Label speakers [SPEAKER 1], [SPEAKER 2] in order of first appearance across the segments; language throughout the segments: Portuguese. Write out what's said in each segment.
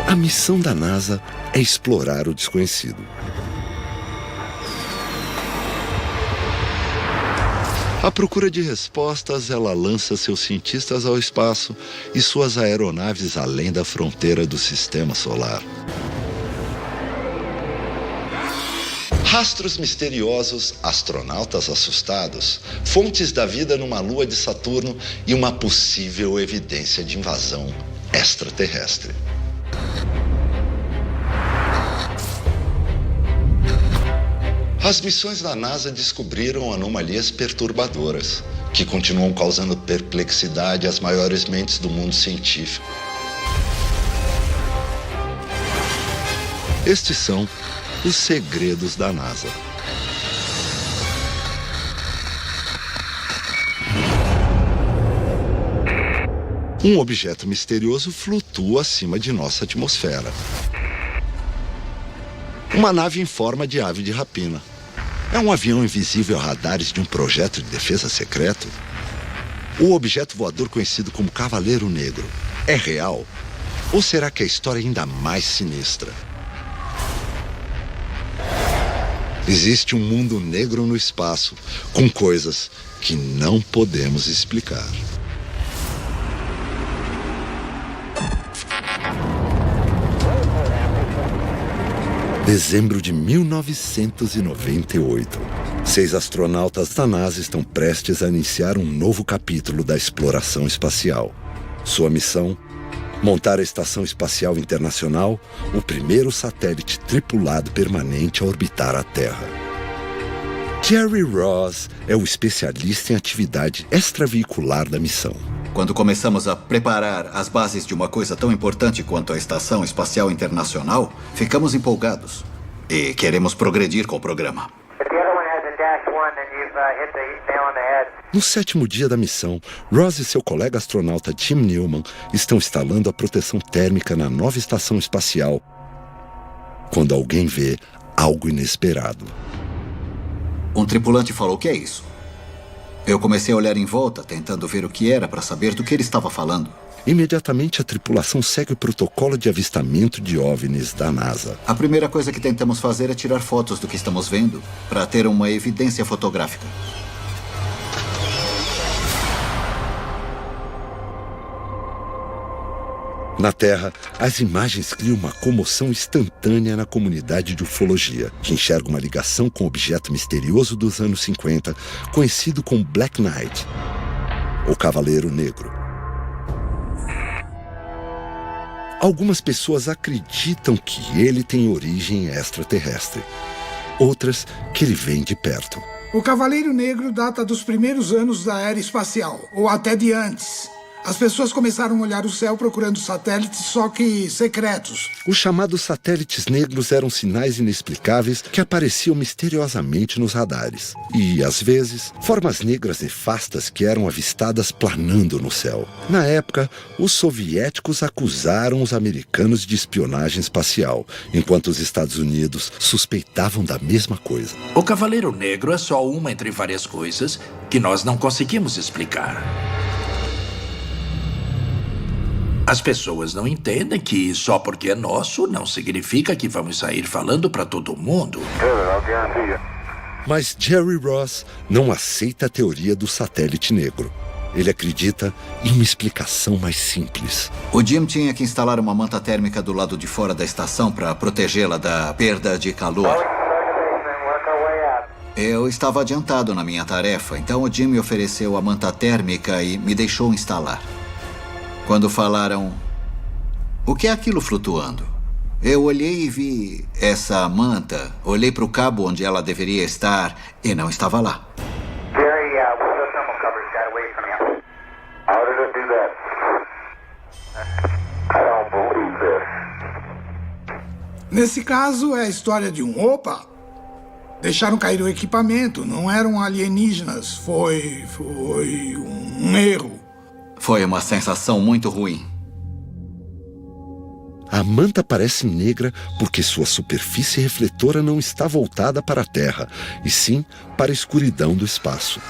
[SPEAKER 1] A missão da NASA é explorar o desconhecido. À procura de respostas, ela lança seus cientistas ao espaço e suas aeronaves além da fronteira do sistema solar. Rastros misteriosos, astronautas assustados, fontes da vida numa lua de Saturno e uma possível evidência de invasão extraterrestre. As missões da NASA descobriram anomalias perturbadoras, que continuam causando perplexidade às maiores mentes do mundo científico. Estes são os segredos da NASA. Um objeto misterioso flutua acima de nossa atmosfera. Uma nave em forma de ave de rapina. É um avião invisível a radares de um projeto de defesa secreto? O objeto voador conhecido como Cavaleiro Negro é real? Ou será que a história é ainda mais sinistra? Existe um mundo negro no espaço, com coisas que não podemos explicar. Dezembro de 1998. 6 astronautas da NASA estão prestes a iniciar um novo capítulo da exploração espacial. Sua missão: montar a Estação Espacial Internacional, o primeiro satélite tripulado permanente a orbitar a Terra. Jerry Ross é o especialista em atividade extravehicular da missão.
[SPEAKER 2] Quando começamos a preparar as bases de uma coisa tão importante quanto a Estação Espacial Internacional, ficamos empolgados e queremos progredir com o programa.
[SPEAKER 1] No 7º dia da missão, Ross e seu colega astronauta Tim Newman estão instalando a proteção térmica na nova estação espacial, quando alguém vê algo inesperado.
[SPEAKER 2] Um tripulante falou: "O que é isso?" Eu comecei a olhar em volta, tentando ver o que era para saber do que ele estava falando.
[SPEAKER 1] Imediatamente, a tripulação segue o protocolo de avistamento de OVNIs da NASA.
[SPEAKER 2] A primeira coisa que tentamos fazer é tirar fotos do que estamos vendo, para ter uma evidência fotográfica.
[SPEAKER 1] Na Terra, as imagens criam uma comoção instantânea na comunidade de ufologia, que enxerga uma ligação com o objeto misterioso dos anos 50, conhecido como Black Knight, o Cavaleiro Negro. Algumas pessoas acreditam que ele tem origem extraterrestre. Outras, que ele vem de perto.
[SPEAKER 3] O Cavaleiro Negro data dos primeiros anos da era espacial, ou até de antes. As pessoas começaram a olhar o céu procurando satélites, só que secretos.
[SPEAKER 1] Os chamados satélites negros eram sinais inexplicáveis que apareciam misteriosamente nos radares. E, às vezes, formas negras nefastas que eram avistadas planando no céu. Na época, os soviéticos acusaram os americanos de espionagem espacial, enquanto os Estados Unidos suspeitavam da mesma coisa.
[SPEAKER 4] O Cavaleiro Negro é só uma entre várias coisas que nós não conseguimos explicar. As pessoas não entendem que só porque é nosso não significa que vamos sair falando para todo mundo.
[SPEAKER 1] Mas Jerry Ross não aceita a teoria do satélite negro. Ele acredita em uma explicação mais simples.
[SPEAKER 2] O Jim tinha que instalar uma manta térmica do lado de fora da estação para protegê-la da perda de calor. Eu estava adiantado na minha tarefa, então o Jim me ofereceu a manta térmica e me deixou instalar. Quando falaram: "O que é aquilo flutuando?", eu olhei e vi essa manta. Olhei para o cabo onde ela deveria estar e não estava lá.
[SPEAKER 3] Nesse caso, é a história de um opa. Deixaram cair o equipamento, não eram alienígenas. Foi um erro.
[SPEAKER 2] Foi uma sensação muito ruim.
[SPEAKER 1] A manta parece negra porque sua superfície refletora não está voltada para a Terra, e sim para a escuridão do espaço.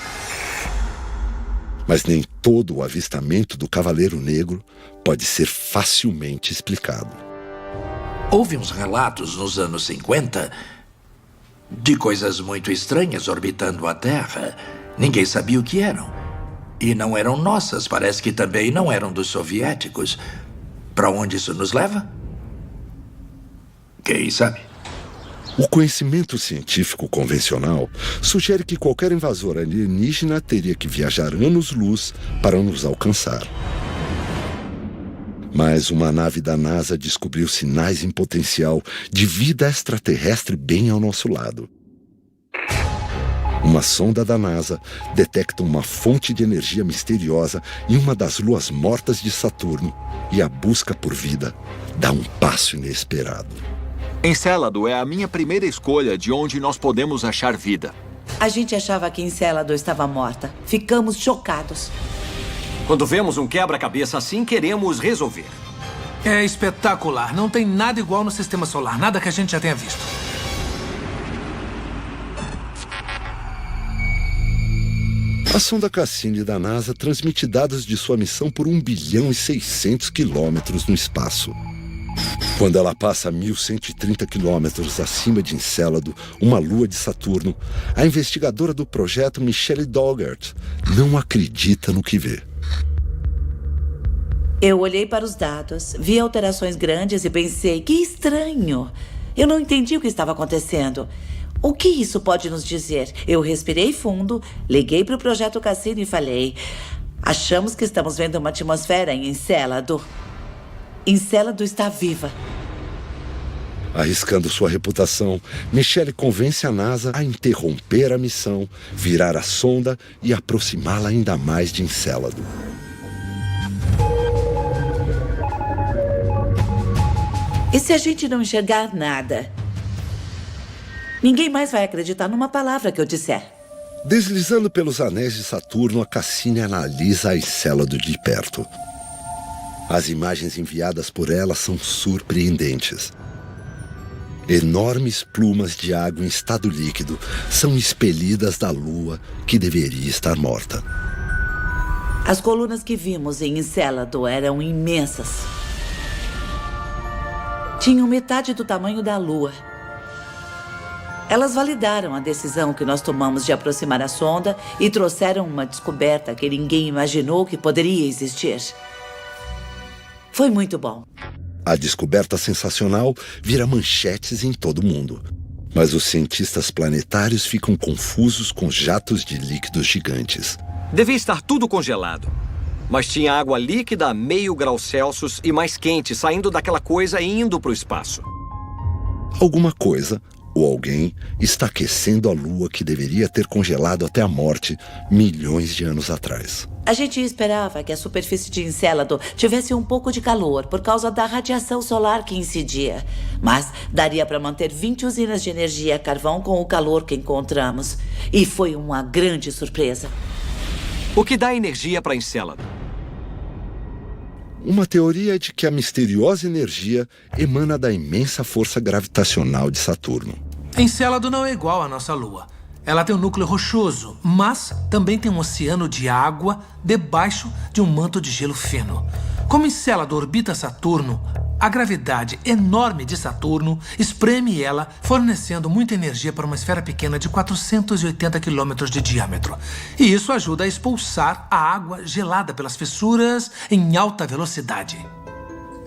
[SPEAKER 1] Mas nem todo o avistamento do Cavaleiro Negro pode ser facilmente explicado.
[SPEAKER 4] Houve uns relatos nos anos 50 de coisas muito estranhas orbitando a Terra. Ninguém sabia o que eram. E não eram nossas, parece que também não eram dos soviéticos. Para onde isso nos leva? Quem sabe?
[SPEAKER 1] O conhecimento científico convencional sugere que qualquer invasor alienígena teria que viajar anos-luz para nos alcançar. Mas uma nave da NASA descobriu sinais em potencial de vida extraterrestre bem ao nosso lado. Uma sonda da NASA detecta uma fonte de energia misteriosa em uma das luas mortas de Saturno e a busca por vida dá um passo inesperado.
[SPEAKER 5] Encélado é a minha primeira escolha de onde nós podemos achar vida.
[SPEAKER 6] A gente achava que Encélado estava morta. Ficamos chocados.
[SPEAKER 7] Quando vemos um quebra-cabeça assim, queremos resolver.
[SPEAKER 8] É espetacular. Não tem nada igual no sistema solar. Nada que a gente já tenha visto.
[SPEAKER 1] A sonda Cassini da NASA transmite dados de sua missão por 1 bilhão e 600 quilômetros no espaço. Quando ela passa a 1.130 quilômetros acima de Encélado, uma lua de Saturno, a investigadora do projeto, Michelle Daugert, não acredita no que vê.
[SPEAKER 6] Eu olhei para os dados, vi alterações grandes e pensei, que estranho. Eu não entendi o que estava acontecendo. O que isso pode nos dizer? Eu respirei fundo, liguei para o projeto Cassini e falei, achamos que estamos vendo uma atmosfera em Encélado. Encélado está viva.
[SPEAKER 1] Arriscando sua reputação, Michelle convence a NASA a interromper a missão, virar a sonda e aproximá-la ainda mais de Encélado.
[SPEAKER 6] E se a gente não enxergar nada? Ninguém mais vai acreditar numa palavra que eu disser.
[SPEAKER 1] Deslizando pelos anéis de Saturno, a Cassini analisa Encélado de perto. As imagens enviadas por ela são surpreendentes. Enormes plumas de água em estado líquido são expelidas da Lua, que deveria estar morta.
[SPEAKER 6] As colunas que vimos em Encélado eram imensas. Tinham metade do tamanho da Lua. Elas validaram a decisão que nós tomamos de aproximar a sonda e trouxeram uma descoberta que ninguém imaginou que poderia existir. Foi muito bom.
[SPEAKER 1] A descoberta sensacional vira manchetes em todo o mundo. Mas os cientistas planetários ficam confusos com jatos de líquidos gigantes.
[SPEAKER 7] Devia estar tudo congelado. Mas tinha água líquida a meio grau Celsius e mais quente saindo daquela coisa e indo para o espaço.
[SPEAKER 1] Alguma coisa ou alguém está aquecendo a Lua que deveria ter congelado até a morte milhões de anos atrás.
[SPEAKER 6] A gente esperava que a superfície de Encélado tivesse um pouco de calor por causa da radiação solar que incidia. Mas daria para manter 20 usinas de energia a carvão com o calor que encontramos. E foi uma grande surpresa.
[SPEAKER 7] O que dá energia para Encélado?
[SPEAKER 1] Uma teoria é de que a misteriosa energia emana da imensa força gravitacional de Saturno.
[SPEAKER 8] Encélado não é igual à nossa Lua. Ela tem um núcleo rochoso, mas também tem um oceano de água debaixo de um manto de gelo fino. Como Encélado orbita Saturno, a gravidade enorme de Saturno espreme ela, fornecendo muita energia para uma esfera pequena de 480 quilômetros de diâmetro. E isso ajuda a expulsar a água gelada pelas fissuras em alta velocidade.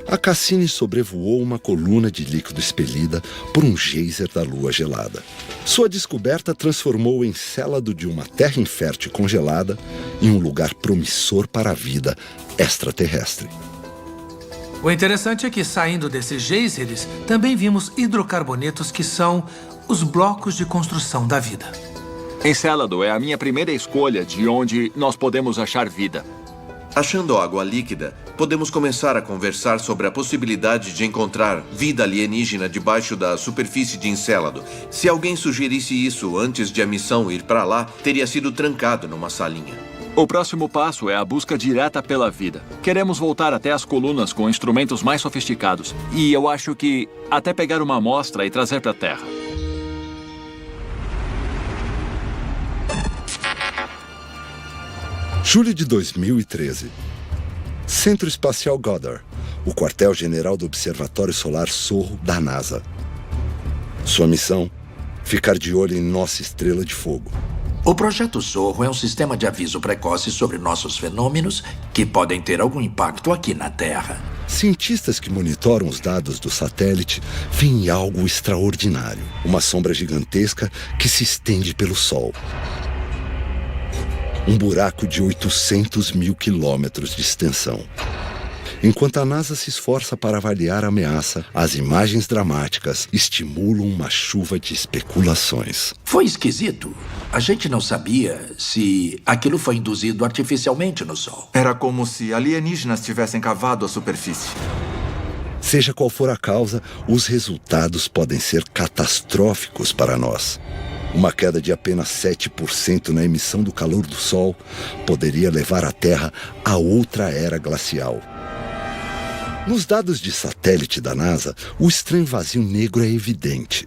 [SPEAKER 1] A Cassini sobrevoou uma coluna de líquido expelida por um geyser da Lua gelada. Sua descoberta transformou Encélado de uma terra infértil congelada em um lugar promissor para a vida extraterrestre.
[SPEAKER 8] O interessante é que, saindo desses geysers, também vimos hidrocarbonetos que são os blocos de construção da vida.
[SPEAKER 5] Encélado é a minha primeira escolha de onde nós podemos achar vida.
[SPEAKER 9] Achando água líquida, podemos começar a conversar sobre a possibilidade de encontrar vida alienígena debaixo da superfície de Encélado. Se alguém sugerisse isso antes de a missão ir para lá, teria sido trancado numa salinha.
[SPEAKER 5] O próximo passo é a busca direta pela vida. Queremos voltar até as colunas com instrumentos mais sofisticados. E eu acho que até pegar uma amostra e trazer para a Terra.
[SPEAKER 1] Julho de 2013. Centro Espacial Goddard. o quartel-general do Observatório Solar Sorro da NASA. Sua missão: ficar de olho em nossa estrela de fogo.
[SPEAKER 4] O Projeto Sorro é um sistema de aviso precoce sobre nossos fenômenos que podem ter algum impacto aqui na Terra.
[SPEAKER 1] Cientistas que monitoram os dados do satélite veem algo extraordinário. Uma sombra gigantesca que se estende pelo Sol. Um buraco de 800 mil quilômetros de extensão. Enquanto a NASA se esforça para avaliar a ameaça, as imagens dramáticas estimulam uma chuva de especulações.
[SPEAKER 4] Foi esquisito. A gente não sabia se aquilo foi induzido artificialmente no Sol.
[SPEAKER 10] Era como se alienígenas tivessem cavado a superfície.
[SPEAKER 1] Seja qual for a causa, os resultados podem ser catastróficos para nós. Uma queda de apenas 7% na emissão do calor do Sol poderia levar a Terra a outra era glacial. Nos dados de satélite da NASA, o estranho vazio negro é evidente.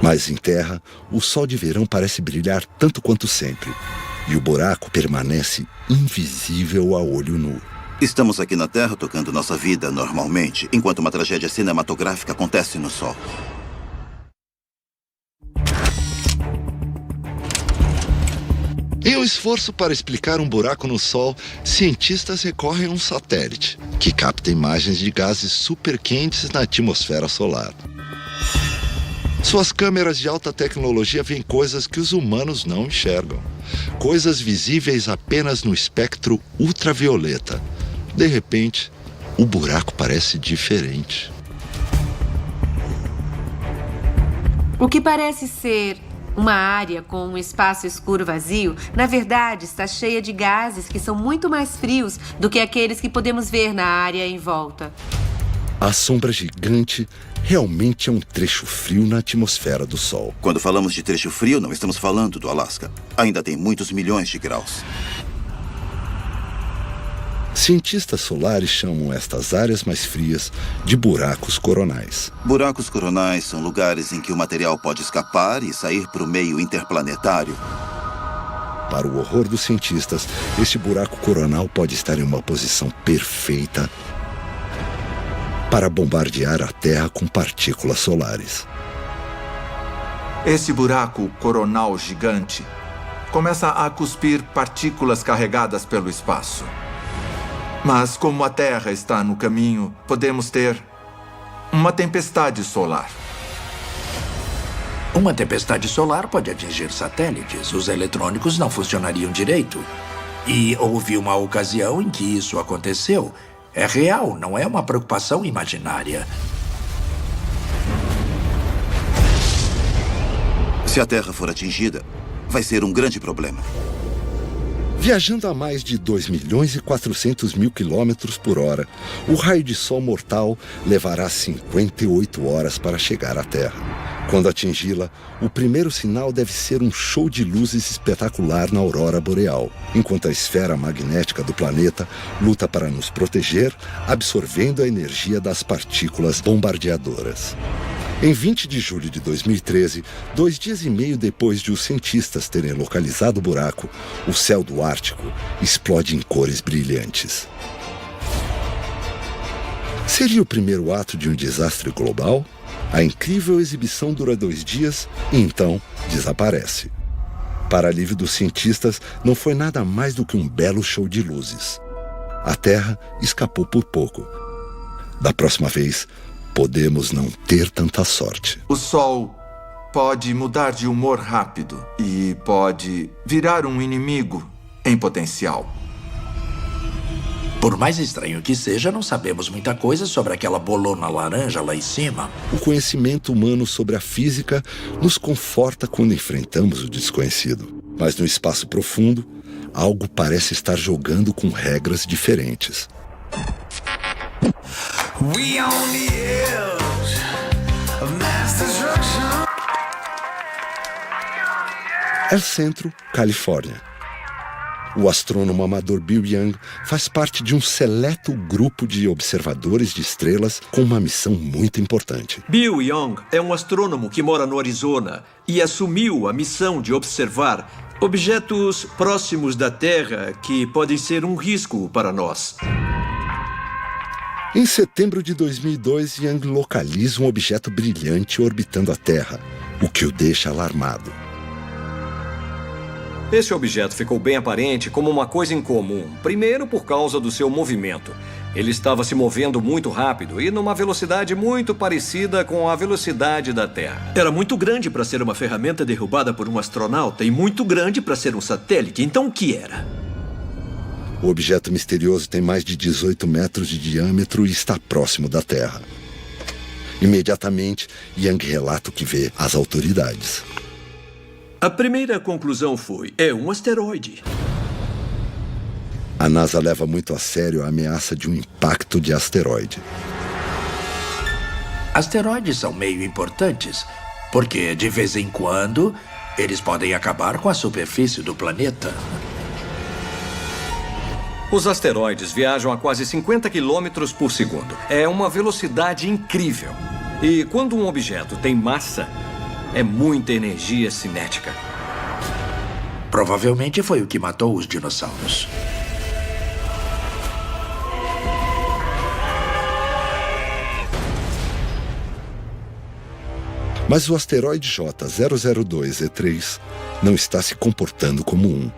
[SPEAKER 1] Mas em Terra, o Sol de verão parece brilhar tanto quanto sempre. E o buraco permanece invisível a olho nu.
[SPEAKER 11] Estamos aqui na Terra tocando nossa vida normalmente, enquanto uma tragédia cinematográfica acontece no Sol.
[SPEAKER 1] Em um esforço para explicar um buraco no Sol, cientistas recorrem a um satélite, que capta imagens de gases superquentes na atmosfera solar. Suas câmeras de alta tecnologia veem coisas que os humanos não enxergam. Coisas visíveis apenas no espectro ultravioleta. De repente, o buraco parece diferente.
[SPEAKER 12] O que parece ser uma área com um espaço escuro vazio, na verdade está cheia de gases que são muito mais frios do que aqueles que podemos ver na área em volta.
[SPEAKER 1] A sombra gigante realmente é um trecho frio na atmosfera do Sol.
[SPEAKER 11] Quando falamos de trecho frio, não estamos falando do Alasca. Ainda tem muitos milhões de graus.
[SPEAKER 1] Cientistas solares chamam estas áreas mais frias de buracos coronais.
[SPEAKER 11] Buracos coronais são lugares em que o material pode escapar e sair para o meio interplanetário.
[SPEAKER 1] Para o horror dos cientistas, este buraco coronal pode estar em uma posição perfeita para bombardear a Terra com partículas solares.
[SPEAKER 10] Esse buraco coronal gigante começa a cuspir partículas carregadas pelo espaço. Mas como a Terra está no caminho, podemos ter uma tempestade solar.
[SPEAKER 4] Uma tempestade solar pode atingir satélites. Os eletrônicos não funcionariam direito. E houve uma ocasião em que isso aconteceu. É real, não é uma preocupação imaginária.
[SPEAKER 11] Se a Terra for atingida, vai ser um grande problema.
[SPEAKER 1] Viajando a mais de 2.400.000 quilômetros por hora, o raio de sol mortal levará 58 horas para chegar à Terra. Quando atingi-la, o primeiro sinal deve ser um show de luzes espetacular na aurora boreal, enquanto a esfera magnética do planeta luta para nos proteger, absorvendo a energia das partículas bombardeadoras. Em 20 de julho de 2013, 2 dias e meio depois de os cientistas terem localizado o buraco, o céu do Ártico explode em cores brilhantes. Seria o primeiro ato de um desastre global? A incrível exibição dura 2 dias e então desaparece. Para alívio dos cientistas, não foi nada mais do que um belo show de luzes. A Terra escapou por pouco. Da próxima vez, podemos não ter tanta sorte.
[SPEAKER 10] O Sol pode mudar de humor rápido e pode virar um inimigo em potencial.
[SPEAKER 4] Por mais estranho que seja, não sabemos muita coisa sobre aquela bolona laranja lá em cima.
[SPEAKER 1] O conhecimento humano sobre a física nos conforta quando enfrentamos o desconhecido. Mas no espaço profundo, algo parece estar jogando com regras diferentes. El Centro, Califórnia. O astrônomo amador Bill Young faz parte de um seleto grupo de observadores de estrelas com uma missão muito importante.
[SPEAKER 7] Bill Young é um astrônomo que mora no Arizona e assumiu a missão de observar objetos próximos da Terra que podem ser um risco para nós.
[SPEAKER 1] Em setembro de 2002, Young localiza um objeto brilhante orbitando a Terra, o que o deixa alarmado.
[SPEAKER 7] Esse objeto ficou bem aparente como uma coisa incomum. Primeiro, por causa do seu movimento. Ele estava se movendo muito rápido e numa velocidade muito parecida com a velocidade da Terra.
[SPEAKER 13] Era muito grande para ser uma ferramenta derrubada por um astronauta e muito grande para ser um satélite. Então, o que era?
[SPEAKER 1] O objeto misterioso tem mais de 18 metros de diâmetro e está próximo da Terra. Imediatamente, Young relata o que vê às autoridades.
[SPEAKER 13] A primeira conclusão foi: é um asteroide.
[SPEAKER 1] A NASA leva muito a sério a ameaça de um impacto de asteroide.
[SPEAKER 4] Asteroides são meio importantes, porque de vez em quando eles podem acabar com a superfície do planeta.
[SPEAKER 7] Os asteroides viajam a quase 50 quilômetros por segundo. É uma velocidade incrível. E quando um objeto tem massa, é muita energia cinética.
[SPEAKER 4] Provavelmente foi o que matou os dinossauros.
[SPEAKER 1] Mas o asteroide J002E3 não está se comportando como um.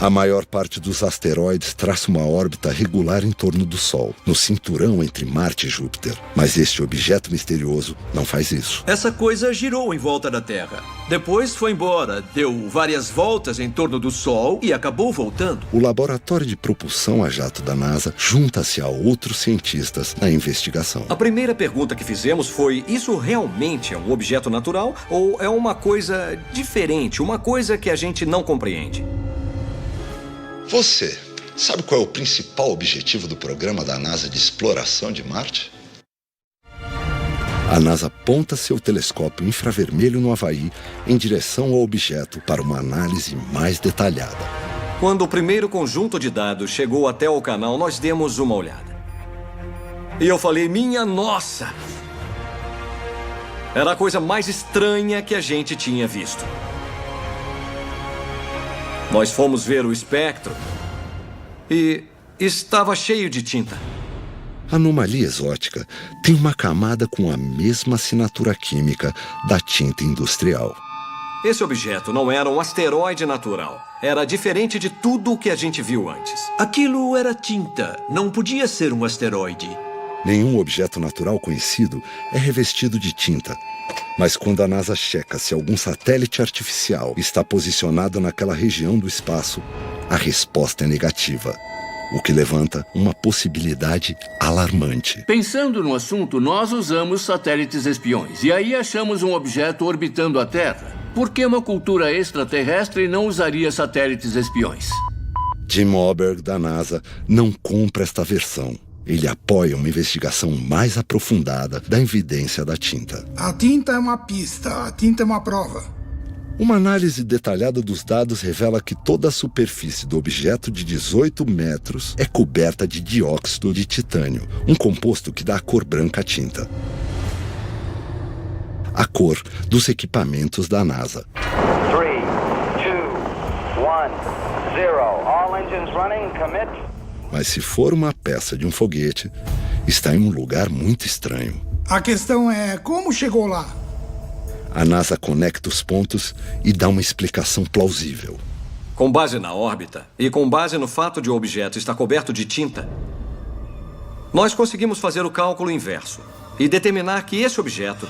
[SPEAKER 1] A maior parte dos asteroides traça uma órbita regular em torno do Sol, no cinturão entre Marte e Júpiter. Mas este objeto misterioso não faz isso.
[SPEAKER 13] Essa coisa girou em volta da Terra. Depois foi embora, deu várias voltas em torno do Sol e acabou voltando.
[SPEAKER 1] O Laboratório de Propulsão a Jato da NASA junta-se a outros cientistas na investigação.
[SPEAKER 7] A primeira pergunta que fizemos foi: isso realmente é um objeto natural ou é uma coisa diferente, uma coisa que a gente não compreende?
[SPEAKER 1] Você sabe qual é o principal objetivo do programa da NASA de exploração de Marte? A NASA aponta seu telescópio infravermelho no Havaí em direção ao objeto para uma análise mais detalhada.
[SPEAKER 7] Quando o primeiro conjunto de dados chegou até o canal, nós demos uma olhada. E eu falei: minha nossa! Era a coisa mais estranha que a gente tinha visto. Nós fomos ver o espectro e estava cheio de tinta.
[SPEAKER 1] A anomalia exótica tem uma camada com a mesma assinatura química da tinta industrial.
[SPEAKER 7] Esse objeto não era um asteroide natural. Era diferente de tudo o que a gente viu antes.
[SPEAKER 13] Aquilo era tinta. Não podia ser um asteroide.
[SPEAKER 1] Nenhum objeto natural conhecido é revestido de tinta. Mas quando a NASA checa se algum satélite artificial está posicionado naquela região do espaço, a resposta é negativa, o que levanta uma possibilidade alarmante.
[SPEAKER 14] Pensando no assunto, nós usamos satélites espiões e aí achamos um objeto orbitando a Terra. Por que uma cultura extraterrestre não usaria satélites espiões?
[SPEAKER 1] Jim Oberg, da NASA, não compra esta versão. Ele apoia uma investigação mais aprofundada da evidência da tinta.
[SPEAKER 3] A tinta é uma pista, a tinta é uma prova.
[SPEAKER 1] Uma análise detalhada dos dados revela que toda a superfície do objeto de 18 metros é coberta de dióxido de titânio, um composto que dá a cor branca à tinta. A cor dos equipamentos da NASA.
[SPEAKER 15] 3, 2, 1, 0. All engines running, commit.
[SPEAKER 1] Mas se for uma peça de um foguete, está em um lugar muito estranho.
[SPEAKER 3] A questão é como chegou lá?
[SPEAKER 1] A NASA conecta os pontos e dá uma explicação plausível.
[SPEAKER 7] Com base na órbita e com base no fato de o objeto estar coberto de tinta, nós conseguimos fazer o cálculo inverso e determinar que esse objeto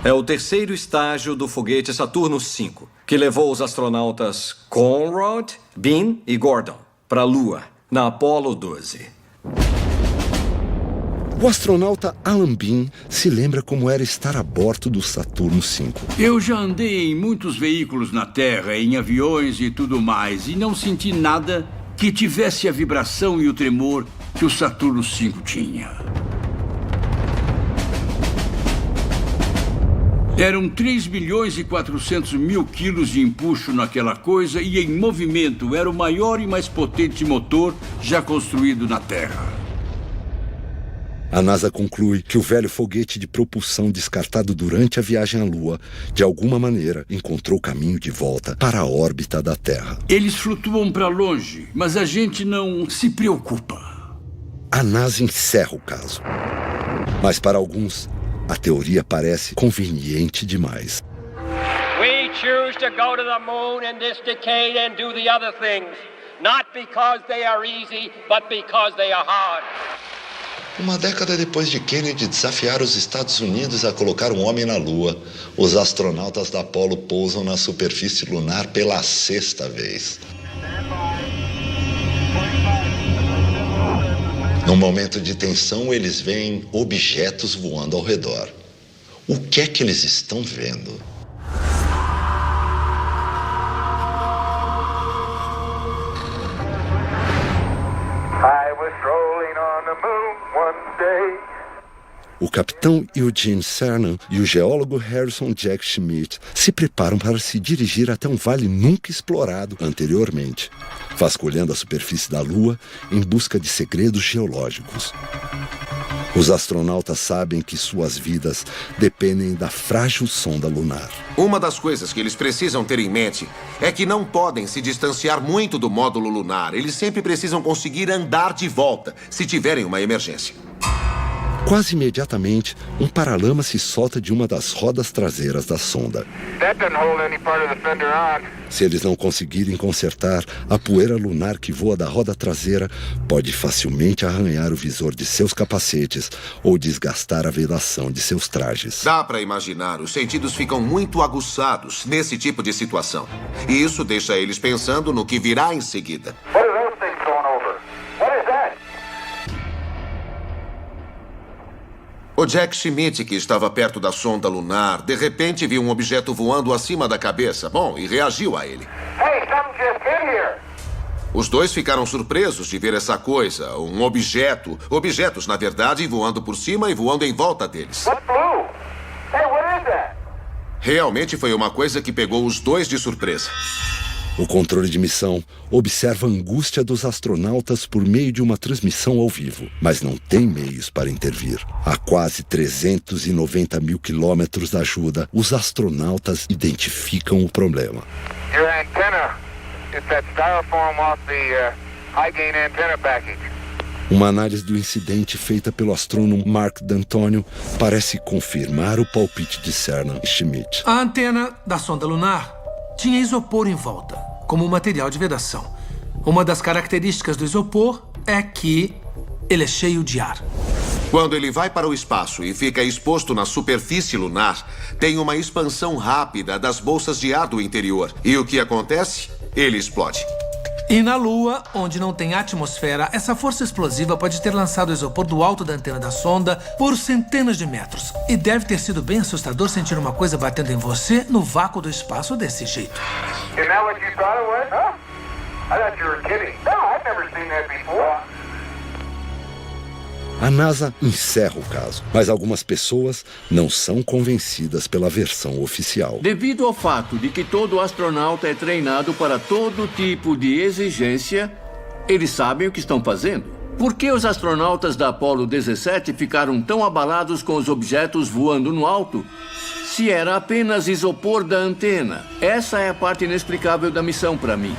[SPEAKER 7] é o terceiro estágio do foguete Saturno V, que levou os astronautas Conrad, Bean e Gordon para a Lua, na Apollo 12.
[SPEAKER 1] O astronauta Alan Bean se lembra como era estar a bordo do Saturno V.
[SPEAKER 14] Eu já andei em muitos veículos na Terra, em aviões e tudo mais, e não senti nada que tivesse a vibração e o tremor que o Saturno V tinha. Eram 3 milhões e 400 mil quilos de empuxo naquela coisa e em movimento era o maior e mais potente motor já construído na Terra.
[SPEAKER 1] A NASA conclui que o velho foguete de propulsão descartado durante a viagem à Lua, de alguma maneira, encontrou caminho de volta para a órbita da Terra.
[SPEAKER 14] Eles flutuam para longe, mas a gente não se preocupa.
[SPEAKER 1] A NASA encerra o caso. Mas para alguns, a teoria parece conveniente demais.
[SPEAKER 16] We choose to go to the moon in this decade and do the other things, not because they are easy, but because they are hard.
[SPEAKER 1] Uma década depois de Kennedy desafiar os Estados Unidos a colocar um homem na Lua, os astronautas da Apollo pousam na superfície lunar pela 6ª vez. Num momento de tensão, eles veem objetos voando ao redor. O que é que eles estão vendo? O capitão Eugene Cernan e o geólogo Harrison Jack Schmitt se preparam para se dirigir até um vale nunca explorado anteriormente, vasculhando a superfície da Lua em busca de segredos geológicos. Os astronautas sabem que suas vidas dependem da frágil sonda lunar.
[SPEAKER 17] Uma das coisas que eles precisam ter em mente é que não podem se distanciar muito do módulo lunar. Eles sempre precisam conseguir andar de volta, se tiverem uma emergência.
[SPEAKER 1] Quase imediatamente, um paralama se solta de uma das rodas traseiras da sonda. Se eles não conseguirem consertar, a poeira lunar que voa da roda traseira pode facilmente arranhar o visor de seus capacetes ou desgastar a vedação de seus trajes.
[SPEAKER 17] Dá para imaginar, os sentidos ficam muito aguçados nesse tipo de situação. E isso deixa eles pensando no que virá em seguida. O Jack Schmitt, que estava perto da sonda lunar, de repente viu um objeto voando acima da cabeça. Bom, e reagiu a ele.
[SPEAKER 15] Hey, something just hit here.
[SPEAKER 17] Os dois ficaram surpresos de ver essa coisa, um objeto, objetos, na verdade, voando por cima e voando em volta deles.
[SPEAKER 15] What blue? Hey, what is that?
[SPEAKER 17] Realmente foi uma coisa que pegou os dois de surpresa.
[SPEAKER 1] O controle de missão observa a angústia dos astronautas por meio de uma transmissão ao vivo, mas não tem meios para intervir. A quase 390 mil quilômetros da ajuda, os astronautas identificam o problema.
[SPEAKER 15] Your antenna. It's that styrofoam off the high gain antenna package.
[SPEAKER 1] Uma análise do incidente feita pelo astrônomo Mark D'Antonio parece confirmar o palpite de Cernan e Schmitt.
[SPEAKER 8] A antena da sonda lunar tinha isopor em volta, como material de vedação. Uma das características do isopor é que ele é cheio de ar.
[SPEAKER 17] Quando ele vai para o espaço e fica exposto na superfície lunar, tem uma expansão rápida das bolsas de ar do interior. E o que acontece? Ele explode.
[SPEAKER 8] E na Lua, onde não tem atmosfera, essa força explosiva pode ter lançado o isopor do alto da antena da sonda por centenas de metros. E deve ter sido bem assustador sentir uma coisa batendo em você no vácuo do espaço desse jeito.
[SPEAKER 15] Is that what you thought it was? Huh? I thought you were kidding. No, I've never seen that before.
[SPEAKER 1] A NASA encerra o caso, mas algumas pessoas não são convencidas pela versão oficial.
[SPEAKER 14] Devido ao fato de que todo astronauta é treinado para todo tipo de exigência, eles sabem o que estão fazendo. Por que os astronautas da Apollo 17 ficaram tão abalados com os objetos voando no alto, se era apenas isopor da antena? Essa é a parte inexplicável da missão para mim.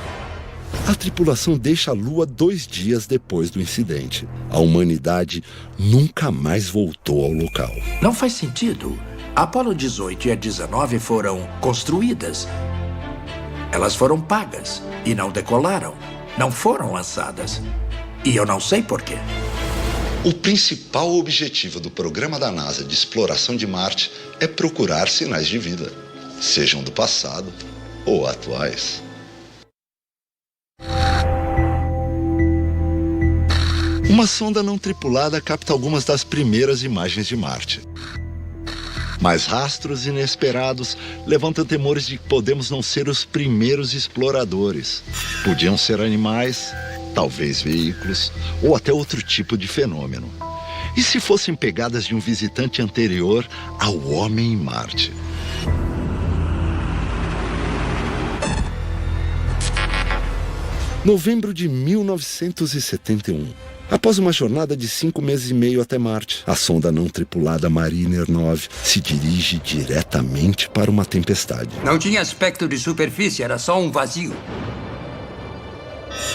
[SPEAKER 1] A tripulação deixa a Lua 2 dias depois do incidente. A humanidade nunca mais voltou ao local.
[SPEAKER 4] Não faz sentido. A Apollo 18 e a 19 foram construídas. Elas foram pagas e não decolaram. Não foram lançadas. E eu não sei por quê.
[SPEAKER 1] O principal objetivo do programa da NASA de exploração de Marte é procurar sinais de vida, sejam do passado ou atuais. Uma sonda não tripulada capta algumas das primeiras imagens de Marte. Mas rastros inesperados levantam temores de que podemos não ser os primeiros exploradores. Podiam ser animais, talvez veículos, ou até outro tipo de fenômeno. E se fossem pegadas de um visitante anterior ao homem em Marte? Novembro de 1971. Após uma jornada de 5 meses e meio até Marte, a sonda não tripulada Mariner 9 se dirige diretamente para uma tempestade.
[SPEAKER 18] Não tinha aspecto de superfície, era só um vazio.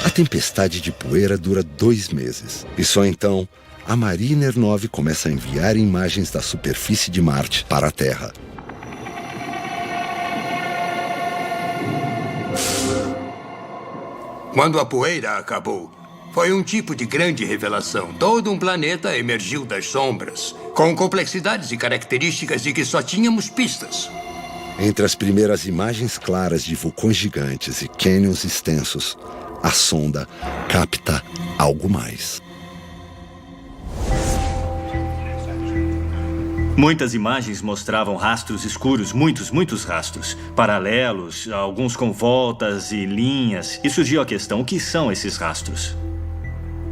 [SPEAKER 1] A tempestade de poeira dura 2 meses. E só então, a Mariner 9 começa a enviar imagens da superfície de Marte para a Terra.
[SPEAKER 18] Quando a poeira acabou, foi um tipo de grande revelação. Todo um planeta emergiu das sombras, com complexidades e características de que só tínhamos pistas.
[SPEAKER 1] Entre as primeiras imagens claras de vulcões gigantes e cânions extensos, a sonda capta algo mais.
[SPEAKER 19] Muitas imagens mostravam rastros escuros, muitos rastros, paralelos, alguns com voltas e linhas. E surgiu a questão, o que são esses rastros?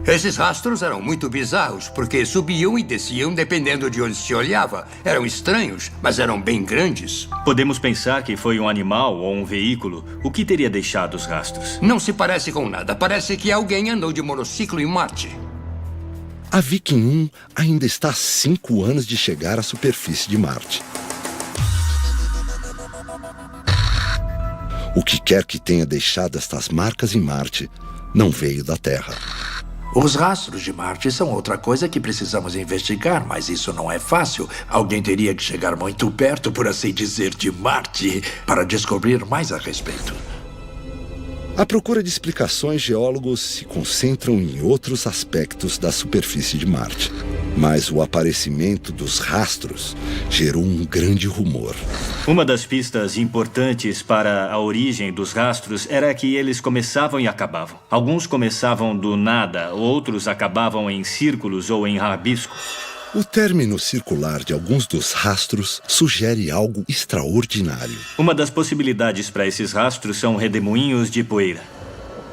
[SPEAKER 18] Esses rastros eram muito bizarros, porque subiam e desciam dependendo de onde se olhava. Eram estranhos, mas eram bem grandes.
[SPEAKER 19] Podemos pensar que foi um animal ou um veículo. O que teria deixado os rastros?
[SPEAKER 18] Não se parece com nada. Parece que alguém andou de monociclo em Marte.
[SPEAKER 1] A Viking 1 ainda está a 5 anos de chegar à superfície de Marte. O que quer que tenha deixado estas marcas em Marte não veio da Terra.
[SPEAKER 4] Os rastros de Marte são outra coisa que precisamos investigar, mas isso não é fácil. Alguém teria que chegar muito perto, por assim dizer, de Marte para descobrir mais a respeito.
[SPEAKER 1] À procura de explicações, geólogos se concentram em outros aspectos da superfície de Marte. Mas o aparecimento dos rastros gerou um grande rumor.
[SPEAKER 19] Uma das pistas importantes para a origem dos rastros era que eles começavam e acabavam. Alguns começavam do nada, outros acabavam em círculos ou em rabisco.
[SPEAKER 1] O término circular de alguns dos rastros sugere algo extraordinário.
[SPEAKER 19] Uma das possibilidades para esses rastros são redemoinhos de poeira.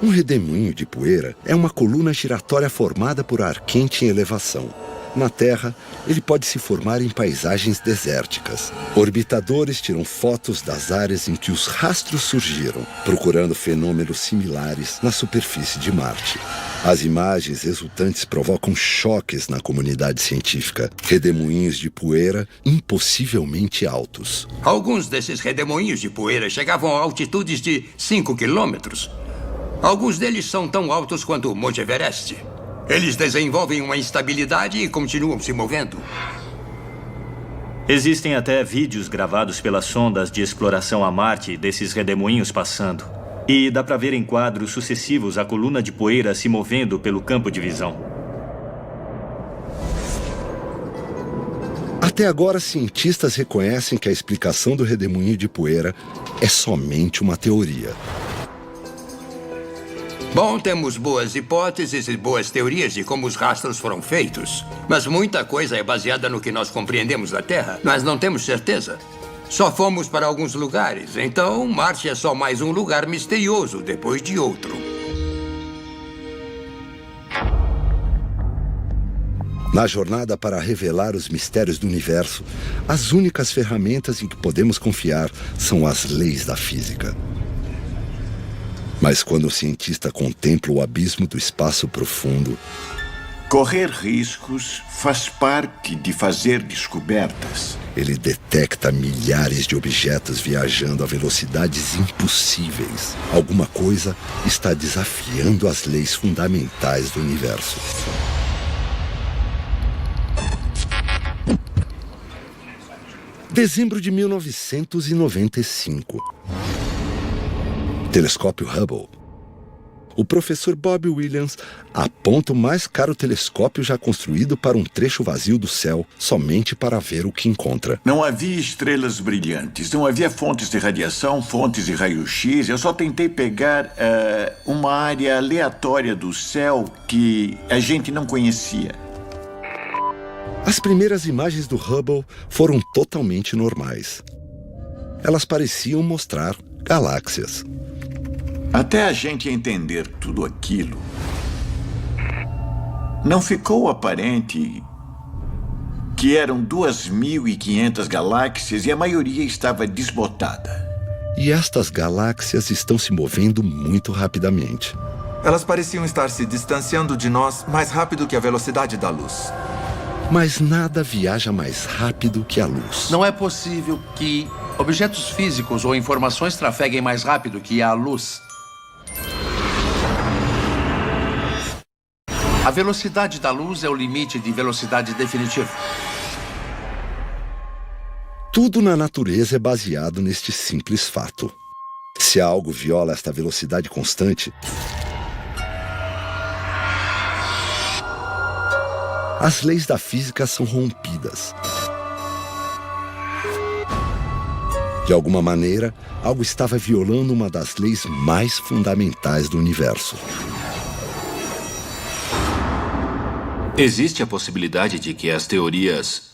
[SPEAKER 1] Um redemoinho de poeira é uma coluna giratória formada por ar quente em elevação. Na Terra, ele pode se formar em paisagens desérticas. Orbitadores tiram fotos das áreas em que os rastros surgiram, procurando fenômenos similares na superfície de Marte. As imagens resultantes provocam choques na comunidade científica. Redemoinhos de poeira impossivelmente altos.
[SPEAKER 18] Alguns desses redemoinhos de poeira chegavam a altitudes de 5 quilômetros. Alguns deles são tão altos quanto o Monte Everest. Eles desenvolvem uma instabilidade e continuam se movendo.
[SPEAKER 19] Existem até vídeos gravados pelas sondas de exploração a Marte desses redemoinhos passando. E dá para ver em quadros sucessivos a coluna de poeira se movendo pelo campo de visão.
[SPEAKER 1] Até agora, cientistas reconhecem que a explicação do redemoinho de poeira é somente uma teoria.
[SPEAKER 18] Bom, temos boas hipóteses e boas teorias de como os rastros foram feitos. Mas muita coisa é baseada no que nós compreendemos da Terra. Nós não temos certeza. Só fomos para alguns lugares. Então, Marte é só mais um lugar misterioso depois de outro.
[SPEAKER 1] Na jornada para revelar os mistérios do universo, as únicas ferramentas em que podemos confiar são as leis da física. Mas quando o cientista contempla o abismo do espaço profundo...
[SPEAKER 20] Correr riscos faz parte de fazer descobertas.
[SPEAKER 1] Ele detecta milhares de objetos viajando a velocidades impossíveis. Alguma coisa está desafiando as leis fundamentais do universo. Dezembro de 1995. Telescópio Hubble. O professor Bob Williams aponta o mais caro telescópio já construído para um trecho vazio do céu, somente para ver o que encontra.
[SPEAKER 20] Não havia estrelas brilhantes, não havia fontes de radiação, fontes de raio-x. Eu só tentei pegar uma área aleatória do céu que a gente não conhecia.
[SPEAKER 1] As primeiras imagens do Hubble foram totalmente normais. Elas pareciam mostrar galáxias.
[SPEAKER 20] Até a gente entender tudo aquilo, não ficou aparente que eram 2.500 galáxias e a maioria estava desbotada.
[SPEAKER 1] E estas galáxias estão se movendo muito rapidamente.
[SPEAKER 10] Elas pareciam estar se distanciando de nós mais rápido que a velocidade da luz.
[SPEAKER 1] Mas nada viaja mais rápido que a luz.
[SPEAKER 13] Não é possível que objetos físicos ou informações trafeguem mais rápido que a luz. A velocidade da luz é o limite de velocidade definitivo.
[SPEAKER 1] Tudo na natureza é baseado neste simples fato. Se algo viola esta velocidade constante, as leis da física são rompidas. De alguma maneira, algo estava violando uma das leis mais fundamentais do universo.
[SPEAKER 21] Existe a possibilidade de que as teorias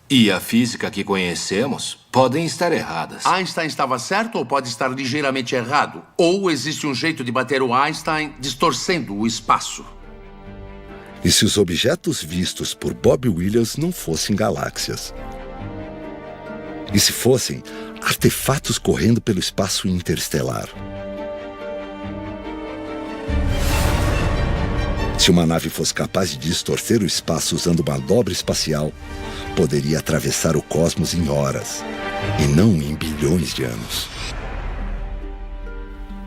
[SPEAKER 21] e a física que conhecemos podem estar erradas.
[SPEAKER 13] Einstein estava certo ou pode estar ligeiramente errado? Ou existe um jeito de bater o Einstein distorcendo o espaço?
[SPEAKER 1] E se os objetos vistos por Bob Williams não fossem galáxias? E se fossem artefatos correndo pelo espaço interestelar? Se uma nave fosse capaz de distorcer o espaço usando uma dobra espacial, poderia atravessar o cosmos em horas, e não em bilhões de anos.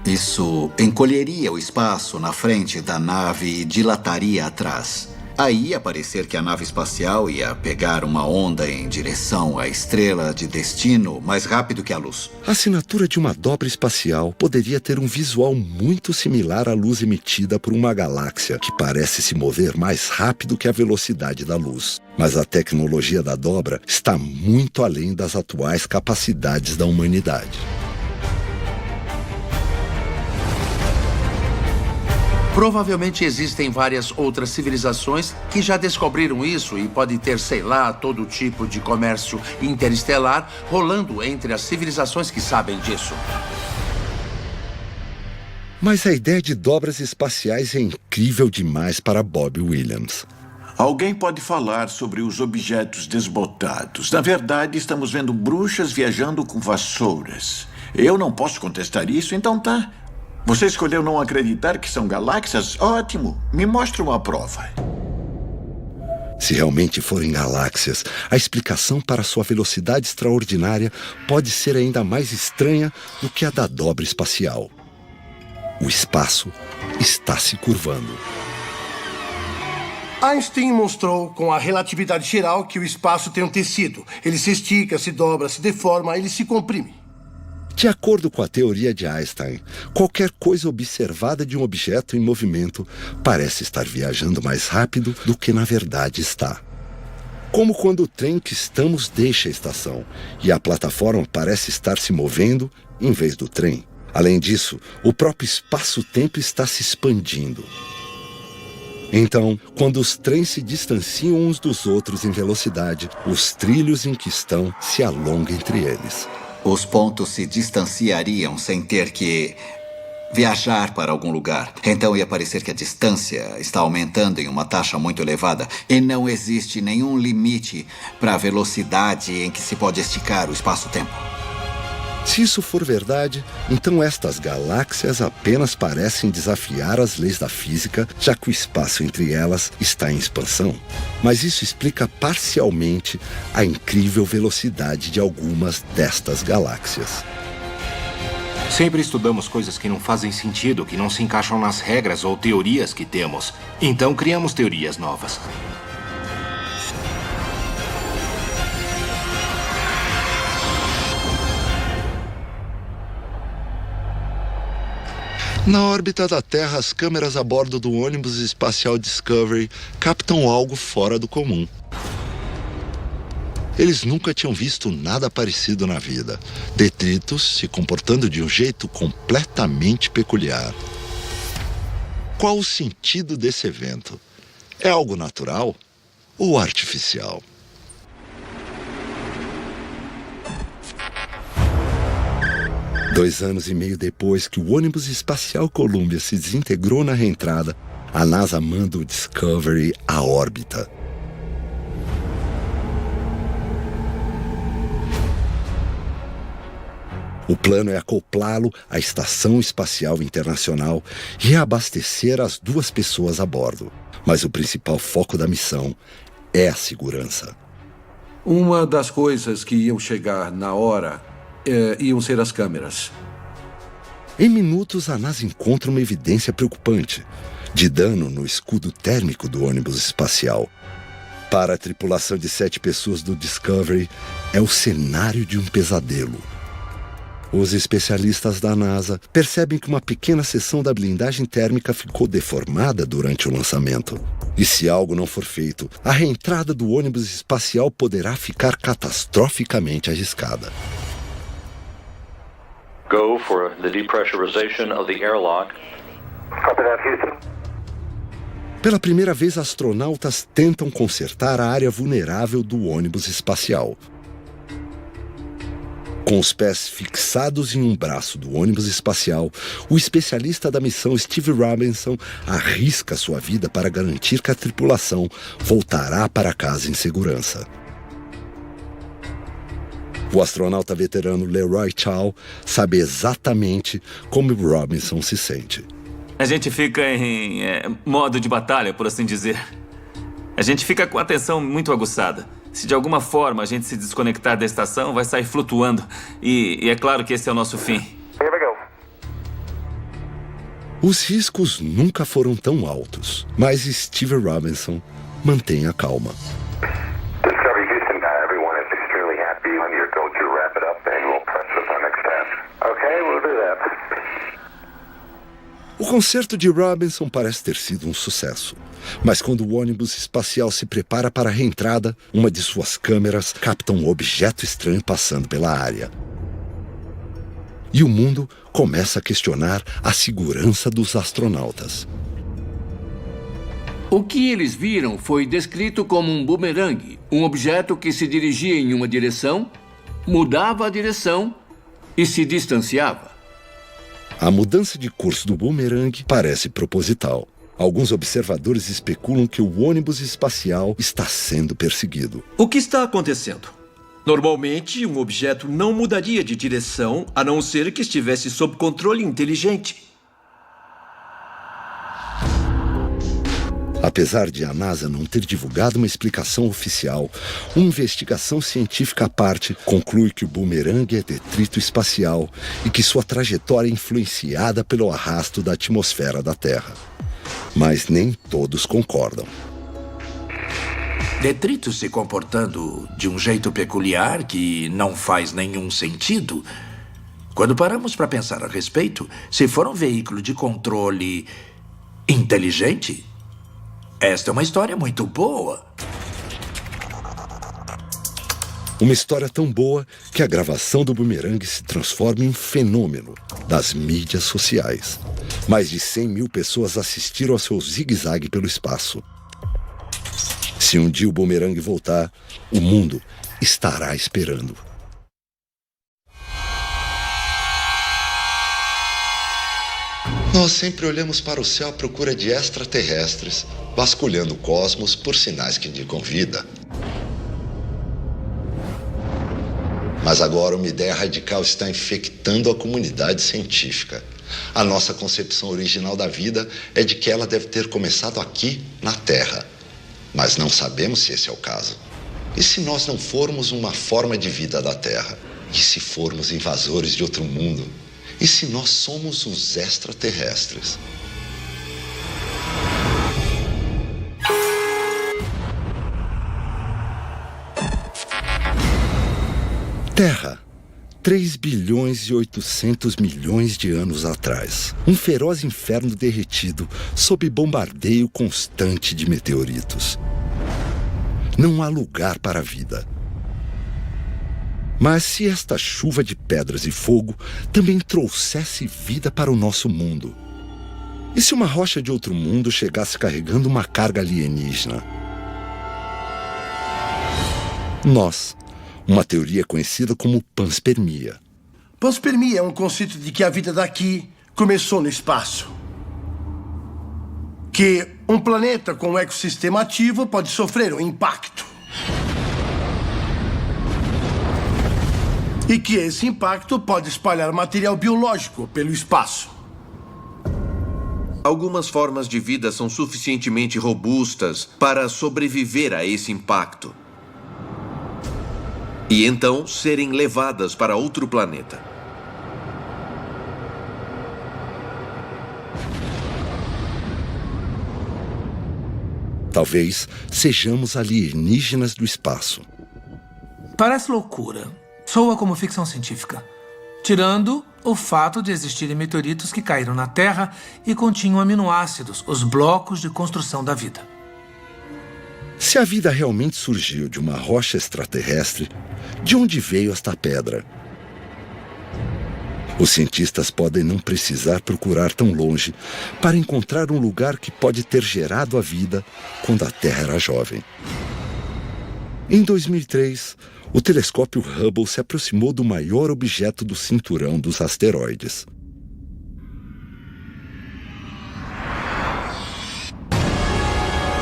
[SPEAKER 2] Isso encolheria o espaço na frente da nave e dilataria atrás. Aí ia parecer que a nave espacial ia pegar uma onda em direção à estrela de destino mais rápido que a luz.
[SPEAKER 1] A assinatura de uma dobra espacial poderia ter um visual muito similar à luz emitida por uma galáxia que parece se mover mais rápido que a velocidade da luz. Mas a tecnologia da dobra está muito além das atuais capacidades da humanidade.
[SPEAKER 13] Provavelmente existem várias outras civilizações que já descobriram isso e pode ter, sei lá, todo tipo de comércio interestelar rolando entre as civilizações que sabem disso.
[SPEAKER 1] Mas a ideia de dobras espaciais é incrível demais para Bob Williams.
[SPEAKER 20] Alguém pode falar sobre os objetos desbotados. Na verdade, estamos vendo bruxas viajando com vassouras. Eu não posso contestar isso, então tá. Você escolheu não acreditar que são galáxias? Ótimo! Me mostre uma prova.
[SPEAKER 1] Se realmente forem galáxias, a explicação para sua velocidade extraordinária pode ser ainda mais estranha do que a da dobra espacial. O espaço está se curvando.
[SPEAKER 22] Einstein mostrou com a relatividade geral que o espaço tem um tecido. Ele se estica, se dobra, se deforma, ele se comprime.
[SPEAKER 1] De acordo com a teoria de Einstein, qualquer coisa observada de um objeto em movimento parece estar viajando mais rápido do que na verdade está. Como quando o trem que estamos deixa a estação e a plataforma parece estar se movendo em vez do trem. Além disso, o próprio espaço-tempo está se expandindo. Então, quando os trens se distanciam uns dos outros em velocidade, os trilhos em que estão se alongam entre eles.
[SPEAKER 2] Os pontos se distanciariam sem ter que viajar para algum lugar. Então ia parecer que a distância está aumentando em uma taxa muito elevada e não existe nenhum limite para a velocidade em que se pode esticar o espaço-tempo.
[SPEAKER 1] Se isso for verdade, então estas galáxias apenas parecem desafiar as leis da física, já que o espaço entre elas está em expansão. Mas isso explica parcialmente a incrível velocidade de algumas destas galáxias.
[SPEAKER 21] Sempre estudamos coisas que não fazem sentido, que não se encaixam nas regras ou teorias que temos. Então criamos teorias novas.
[SPEAKER 1] Na órbita da Terra, as câmeras a bordo do ônibus espacial Discovery captam algo fora do comum. Eles nunca tinham visto nada parecido na vida. Detritos se comportando de um jeito completamente peculiar. Qual o sentido desse evento? É algo natural ou artificial? Dois anos e meio depois que o ônibus espacial Columbia se desintegrou na reentrada, a NASA manda o Discovery à órbita. O plano é acoplá-lo à Estação Espacial Internacional e reabastecer as 2 pessoas a bordo. Mas o principal foco da missão é a segurança.
[SPEAKER 6] Uma das coisas que iam chegar na hora iam ser as câmeras.
[SPEAKER 1] Em minutos, a NASA encontra uma evidência preocupante de dano no escudo térmico do ônibus espacial. Para a tripulação de 7 pessoas do Discovery, é o cenário de um pesadelo. Os especialistas da NASA percebem que uma pequena seção da blindagem térmica ficou deformada durante o lançamento. E se algo não for feito, a reentrada do ônibus espacial poderá ficar catastroficamente arriscada.
[SPEAKER 9] Go for the depressurization of the airlock.
[SPEAKER 15] Copy that, Houston.
[SPEAKER 1] Pela primeira vez, astronautas tentam consertar a área vulnerável do ônibus espacial. Com os pés fixados em um braço do ônibus espacial, o especialista da missão Steve Robinson arrisca sua vida para garantir que a tripulação voltará para casa em segurança. O astronauta veterano Leroy Chiao sabe exatamente como Robinson se sente.
[SPEAKER 23] A gente fica em modo de batalha, por assim dizer. A gente fica com a atenção muito aguçada. Se de alguma forma a gente se desconectar da estação, vai sair flutuando. E é claro que esse é o nosso fim.
[SPEAKER 1] Os riscos nunca foram tão altos, mas Steve Robinson mantém a calma.
[SPEAKER 15] Discovery Houston, everyone is extremely happy when you're told to wrap it up and we'll press with our next task. Okay, we'll do that.
[SPEAKER 1] O concerto de Robinson parece ter sido um sucesso. Mas quando o ônibus espacial se prepara para a reentrada, uma de suas câmeras capta um objeto estranho passando pela área. E o mundo começa a questionar a segurança dos astronautas.
[SPEAKER 14] O que eles viram foi descrito como um bumerangue, um objeto que se dirigia em uma direção, mudava a direção e se distanciava.
[SPEAKER 1] A mudança de curso do bumerangue parece proposital. Alguns observadores especulam que o ônibus espacial está sendo perseguido.
[SPEAKER 24] O que está acontecendo? Normalmente, um objeto não mudaria de direção, a não ser que estivesse sob controle inteligente.
[SPEAKER 1] Apesar de a NASA não ter divulgado uma explicação oficial, uma investigação científica à parte conclui que o bumerangue é detrito espacial e que sua trajetória é influenciada pelo arrasto da atmosfera da Terra. Mas nem todos concordam.
[SPEAKER 4] Detritos se comportando de um jeito peculiar que não faz nenhum sentido. Quando paramos para pensar a respeito, se for um veículo de controle inteligente, esta é uma história muito boa.
[SPEAKER 1] Uma história tão boa que a gravação do bumerangue se transforma em um fenômeno das mídias sociais. Mais de 100 mil pessoas assistiram ao seu zigue-zague pelo espaço. Se um dia o bumerangue voltar, o mundo estará esperando. Nós sempre olhamos para o céu à procura de extraterrestres, vasculhando o cosmos por sinais que indicam vida. Mas agora uma ideia radical está infectando a comunidade científica. A nossa concepção original da vida é de que ela deve ter começado aqui, na Terra. Mas não sabemos se esse é o caso. E se nós não formos uma forma de vida da Terra? E se formos invasores de outro mundo? E se nós somos os extraterrestres? Terra, 3 bilhões e 800 milhões de anos atrás. Um feroz inferno derretido sob bombardeio constante de meteoritos. Não há lugar para a vida. Mas se esta chuva de pedras e fogo também trouxesse vida para o nosso mundo? E se uma rocha de outro mundo chegasse carregando uma carga alienígena? Nós, uma teoria conhecida como panspermia.
[SPEAKER 22] Panspermia é um conceito de que a vida daqui começou no espaço. Que um planeta com um ecossistema ativo pode sofrer um impacto. E que esse impacto pode espalhar material biológico pelo espaço.
[SPEAKER 3] Algumas formas de vida são suficientemente robustas para sobreviver a esse impacto. E então serem levadas para outro planeta.
[SPEAKER 1] Talvez sejamos alienígenas do espaço.
[SPEAKER 8] Parece loucura. Soa como ficção científica. Tirando o fato de existirem meteoritos que caíram na Terra e continham aminoácidos, os blocos de construção da vida.
[SPEAKER 1] Se a vida realmente surgiu de uma rocha extraterrestre, de onde veio esta pedra? Os cientistas podem não precisar procurar tão longe para encontrar um lugar que pode ter gerado a vida quando a Terra era jovem. Em 2003, o telescópio Hubble se aproximou do maior objeto do cinturão dos asteroides.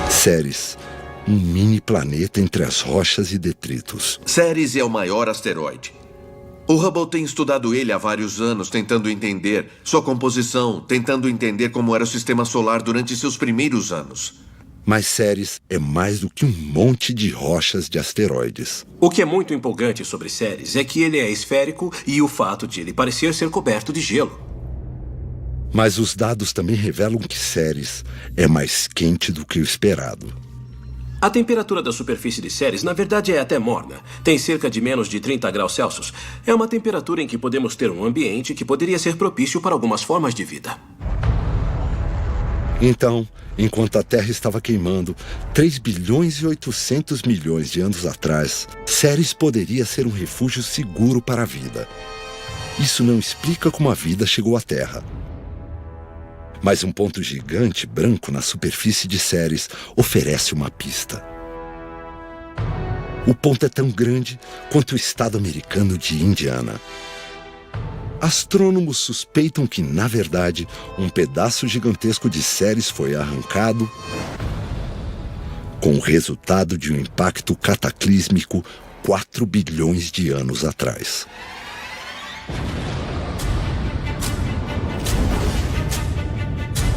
[SPEAKER 1] Ceres, um mini planeta entre as rochas e detritos.
[SPEAKER 3] Ceres é o maior asteroide. O Hubble tem estudado ele há vários anos, tentando entender sua composição, tentando entender como era o sistema solar durante seus primeiros anos.
[SPEAKER 1] Mas Ceres é mais do que um monte de rochas de asteroides.
[SPEAKER 5] O que é muito empolgante sobre Ceres é que ele é esférico e o fato de ele parecer ser coberto de gelo.
[SPEAKER 1] Mas os dados também revelam que Ceres é mais quente do que o esperado.
[SPEAKER 5] A temperatura da superfície de Ceres, na verdade, é até morna. Tem cerca de menos de 30 graus Celsius. É uma temperatura em que podemos ter um ambiente que poderia ser propício para algumas formas de vida.
[SPEAKER 1] Então, enquanto a Terra estava queimando 3 bilhões e 800 milhões de anos atrás, Ceres poderia ser um refúgio seguro para a vida. Isso não explica como a vida chegou à Terra. Mas um ponto gigante branco na superfície de Ceres oferece uma pista. O ponto é tão grande quanto o estado americano de Indiana. Astrônomos suspeitam que, na verdade, um pedaço gigantesco de Ceres foi arrancado com o resultado de um impacto cataclísmico 4 bilhões de anos atrás.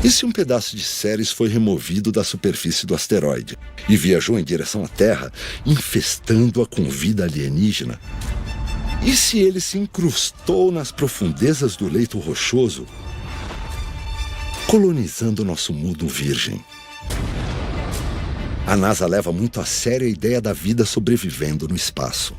[SPEAKER 1] E se um pedaço de Ceres foi removido da superfície do asteroide e viajou em direção à Terra, infestando-a com vida alienígena? E se ele se incrustou nas profundezas do leito rochoso, colonizando nosso mundo virgem? A NASA leva muito a sério a ideia da vida sobrevivendo no espaço.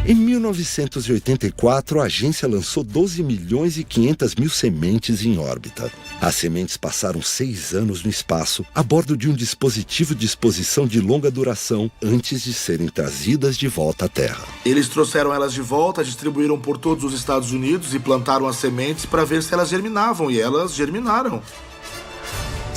[SPEAKER 1] Em 1984, a agência lançou 12 milhões e 500 mil sementes em órbita. As sementes passaram 6 anos no espaço, a bordo de um dispositivo de exposição de longa duração, antes de serem trazidas de volta à Terra.
[SPEAKER 22] Eles trouxeram elas de volta, distribuíram por todos os Estados Unidos e plantaram as sementes para ver se elas germinavam, e elas germinaram.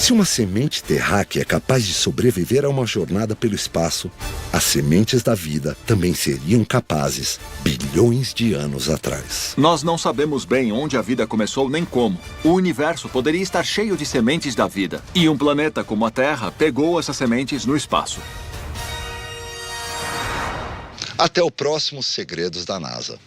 [SPEAKER 1] Se uma semente terráquea é capaz de sobreviver a uma jornada pelo espaço, as sementes da vida também seriam capazes bilhões de anos atrás.
[SPEAKER 11] Nós não sabemos bem onde a vida começou nem como. O universo poderia estar cheio de sementes da vida. E um planeta como a Terra pegou essas sementes no espaço.
[SPEAKER 1] Até o próximo Segredos da NASA.